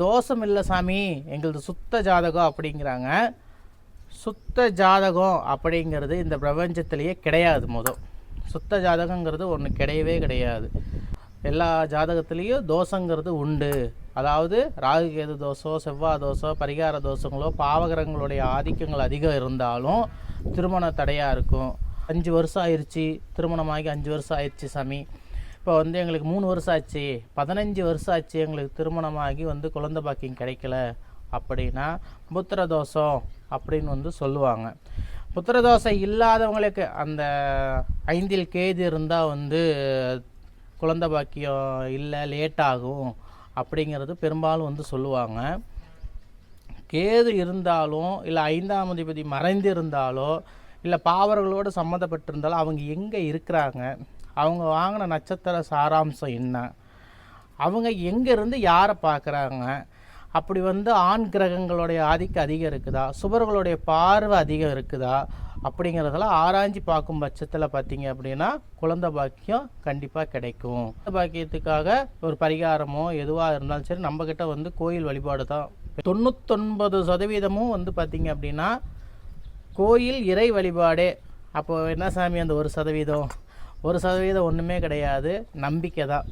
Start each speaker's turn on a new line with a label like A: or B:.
A: தோஷம் இல்லை சாமி, எங்களது சுத்த ஜாதகம் அப்படிங்கிறாங்க. சுத்த ஜாதகம் அப்படிங்கிறது இந்த பிரபஞ்சத்திலேயே கிடையாது. சுத்த ஜாதகங்கிறது ஒன்று கிடையவே கிடையாது. எல்லா ஜாதகத்துலேயும் தோஷங்கிறது உண்டு. அதாவது ராகு கேது தோஷம், செவ்வாய் தோஷம், பரிகார தோஷங்களோ, பாவகிரகங்களுடைய ஆதிக்கங்கள் அதிகம் இருந்தாலும் திருமண தடையாக இருக்கும். 5 வருஷம் ஆயிடுச்சு, திருமணமாகி 5 வருஷம் ஆயிடுச்சு சாமி, இப்போ எங்களுக்கு 3 வருஷம் ஆச்சு, 15 வருஷம் ஆச்சு எங்களுக்கு திருமணமாகி குழந்தை பாக்கியம் கிடைக்கல அப்படின்னா புத்திர தோஷம் அப்படின்னு சொல்லுவாங்க. புத்திர தோஷம் இல்லாதவங்களுக்கு அந்த 5ல் கேது இருந்தால் குழந்தை பாக்கியம் இல்லை, லேட் ஆகும் அப்படிங்கிறது பெரும்பாலும் சொல்லுவாங்க. கேது இருந்தாலும் இல்லை 5ஆம் அதிபதி மறைந்து இருந்தாலோ இல்லை பாவர்களோடு சம்மந்தப்பட்டிருந்தாலும் அவங்க எங்கே இருக்கிறாங்க, அவங்க வாங்கின நட்சத்திர சாராம்சம் என்ன, அவங்க எங்கேருந்து யாரை பார்க்குறாங்க, அப்படி ஆண் கிரகங்களுடைய ஆதிக்கம் அதிகம் இருக்குதா, சுபர்களுடைய பார்வை அதிகம் இருக்குதா அப்படிங்கிறதெல்லாம் ஆராய்ச்சி பார்க்கும் பட்சத்தில் பார்த்தீங்க அப்படின்னா குழந்தை பாக்கியம் கண்டிப்பாக கிடைக்கும். குழந்தை பாக்கியத்துக்காக ஒரு பரிகாரமோ எதுவாக இருந்தாலும் சரி நம்மக்கிட்ட கோயில் வழிபாடு தான். 99% பார்த்தீங்க அப்படின்னா கோயில் இறை வழிபாடே. அப்போ என்ன சாமி அந்த 1% ஒன்றுமே கிடையாது, நம்பிக்கை தான்.